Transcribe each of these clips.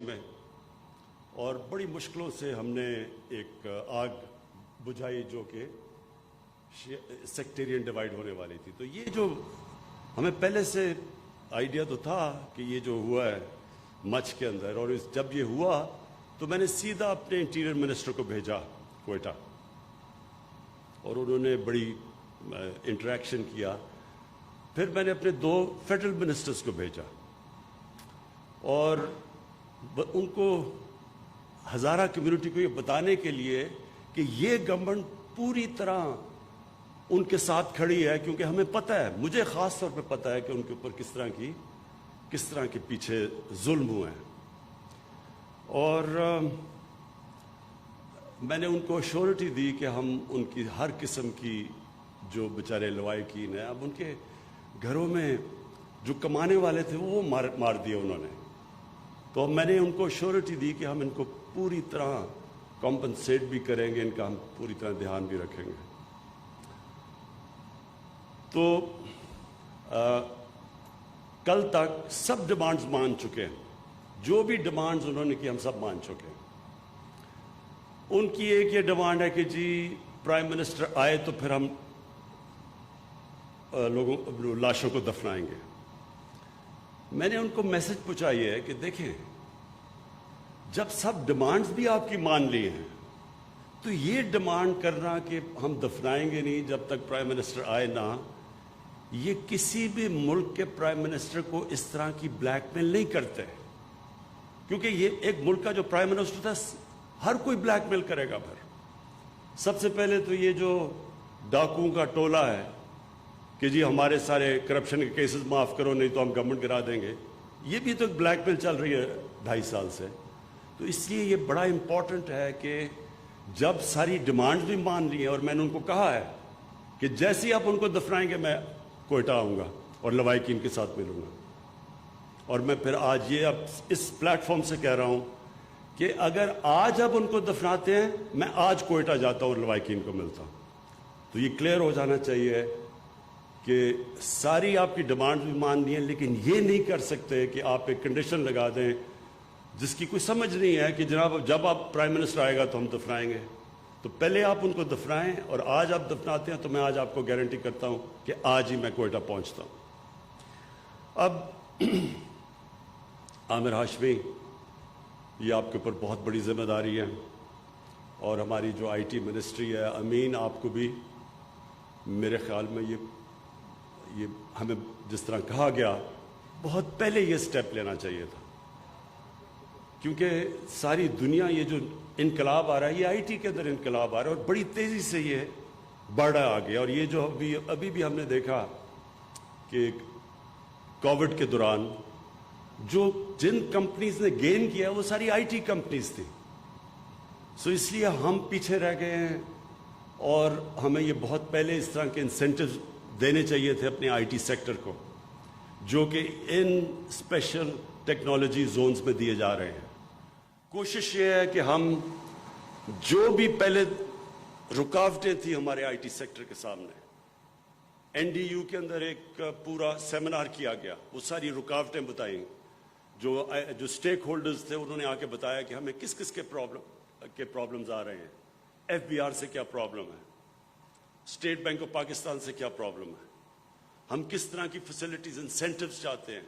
میں اور بڑی مشکلوں سے ہم نے ایک آگ بجھائی جو کہ سیکٹیرین ڈیوائیڈ ہونے والی تھی. تو یہ جو ہمیں پہلے سے آئیڈیا تو تھا کہ یہ جو ہوا ہے مچھ کے اندر، اور جب یہ ہوا تو میں نے سیدھا اپنے انٹیریئر منسٹر کو بھیجا کوئٹہ، اور انہوں نے بڑی انٹریکشن کیا. پھر میں نے اپنے 2 فیڈرل منسٹرز کو بھیجا اور ان کو ہزارہ کمیونٹی کو یہ بتانے کے لیے کہ یہ گورنمنٹ پوری طرح ان کے ساتھ کھڑی ہے، کیونکہ ہمیں پتہ ہے، مجھے خاص طور پہ پتہ ہے کہ ان کے اوپر کس طرح کے پیچھے ظلم ہوئے ہیں. اور میں نے ان کو ایشورٹی دی کہ ہم ان کی ہر قسم کی جو بیچارے لوائقین ہیں، اب ان کے گھروں میں جو کمانے والے تھے وہ مار دیے انہوں نے. تو میں نے ان کو ایشورٹی دی کہ ہم ان کو پوری طرح کمپنسیٹ بھی کریں گے، ان کا ہم پوری طرح دھیان بھی رکھیں گے. تو کل تک سب ڈیمانڈز مان چکے ہیں، جو بھی ڈیمانڈز انہوں نے کی ہم سب مان چکے ہیں. ان کی ایک یہ ڈیمانڈ ہے کہ جی پرائم منسٹر آئے تو پھر ہم لاشوں کو دفنائیں گے. میں نے ان کو میسج پہنچائی ہے کہ دیکھیں، جب سب ڈیمانڈز بھی آپ کی مان لی ہیں تو یہ ڈیمانڈ کرنا کہ ہم دفنائیں گے نہیں جب تک پرائم منسٹر آئے نہ، یہ کسی بھی ملک کے پرائم منسٹر کو اس طرح کی بلیک میل نہیں کرتے، کیونکہ یہ ایک ملک کا جو پرائم منسٹر تھا ہر کوئی بلیک میل کرے گا. پھر سب سے پہلے تو یہ جو ڈاکوؤں کا ٹولہ ہے کہ جی ہمارے سارے کرپشن کے کیسز معاف کرو نہیں تو ہم گورنمنٹ گرا دیں گے، یہ بھی تو ایک بلیک میل چل رہی ہے 2.5 سال سے. تو اس لیے یہ بڑا امپورٹنٹ ہے کہ جب ساری ڈیمانڈز بھی مان لی ہیں، اور میں نے ان کو کہا ہے کہ جیسے ہی آپ ان کو دفنائیں گے میں کوئٹہ آؤں گا اور لوائقین کے ساتھ ملوں گا. اور میں پھر آج یہ اب اس پلیٹ فارم سے کہہ رہا ہوں کہ اگر آج اب ان کو دفناتے ہیں میں آج کوئٹہ جاتا ہوں اور لوائقین کو ملتا ہوں. تو یہ کلیئر ہو جانا چاہیے کہ ساری آپ کی ڈیمانڈ بھی مان لی ہیں، لیکن یہ نہیں کر سکتے کہ آپ ایک کنڈیشن لگا دیں جس کی کوئی سمجھ نہیں ہے کہ جناب جب آپ پرائم منسٹر آئے گا تو ہم دفنائیں گے. تو پہلے آپ ان کو دفنائیں، اور آج آپ دفناتے ہیں تو میں آج آپ کو گارنٹی کرتا ہوں کہ آج ہی میں کوئٹہ پہنچتا ہوں. اب عامر ہاشمی، یہ آپ کے اوپر بہت بڑی ذمہ داری ہے، اور ہماری جو آئی ٹی منسٹری ہے، امین آپ کو بھی میرے خیال میں یہ ہمیں جس طرح کہا گیا بہت پہلے یہ سٹیپ لینا چاہیے تھا، کیونکہ ساری دنیا یہ جو انقلاب آ رہا ہے یہ آئی ٹی کے اندر انقلاب آ رہا ہے، اور بڑی تیزی سے یہ بڑھ رہا آگے. اور یہ جو ابھی بھی ہم نے دیکھا کہ کووڈ کے دوران جن کمپنیز نے گین کیا وہ ساری آئی ٹی کمپنیز تھی. سو اس لیے ہم پیچھے رہ گئے ہیں، اور ہمیں یہ بہت پہلے اس طرح کے انسینٹیوز دینے چاہیے تھے اپنے آئی ٹی سیکٹر کو، جو کہ ان اسپیشل ٹیکنالوجی زونز میں دیے جا رہے ہیں. کوشش یہ ہے کہ ہم جو بھی پہلے رکاوٹیں تھیں ہمارے آئی ٹی سیکٹر کے سامنے، این ڈی یو کے اندر ایک پورا سیمینار کیا گیا، وہ ساری رکاوٹیں بتائیں، جو اسٹیک ہولڈرز تھے انہوں نے آ کے بتایا کہ ہمیں کس کس کے پرابلمز آ رہے ہیں، ایف بی آر سے کیا پرابلم ہے، اسٹیٹ بینک آف پاکستان سے کیا پرابلم ہے، ہم کس طرح کی فیسلٹیز انسینٹیوز چاہتے ہیں.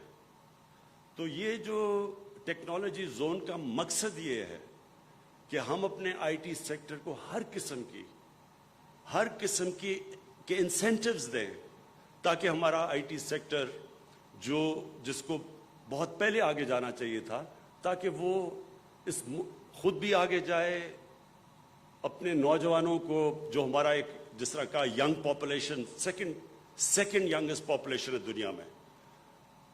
تو یہ جو ٹیکنالوجی زون کا مقصد یہ ہے کہ ہم اپنے آئی ٹی سیکٹر کو ہر قسم کی کے انسینٹیوز دیں، تاکہ ہمارا آئی ٹی سیکٹر جس کو بہت پہلے آگے جانا چاہیے تھا، تاکہ وہ خود بھی آگے جائے، اپنے نوجوانوں کو، جو ہمارا ایک جس طرح کا young population second youngest population ہے دنیا میں،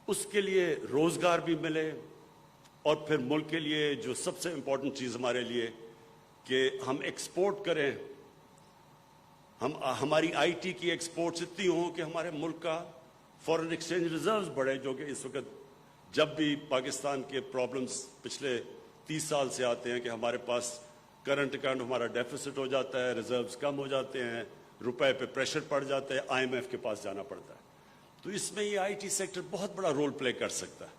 اس کے لیے روزگار بھی ملے. اور پھر ملک کے لیے جو سب سے امپورٹنٹ چیز ہمارے لیے کہ ہم ایکسپورٹ کریں، ہماری آئی ٹی کی ایکسپورٹس اتنی ہوں کہ ہمارے ملک کا فورن ایکسچینج ریزروز بڑھے، جو کہ اس وقت جب بھی پاکستان کے پرابلمز پچھلے 30 سال سے آتے ہیں کہ ہمارے پاس کرنٹ اکاؤنٹ ہمارا ڈیفیسٹ ہو جاتا ہے، ریزروز کم ہو جاتے ہیں، روپے پہ پریشر پڑ جاتا ہے، آئی ایم ایف کے پاس جانا پڑتا ہے. تو اس میں یہ آئی ٹی سیکٹر بہت بڑا رول پلے کر سکتا ہے.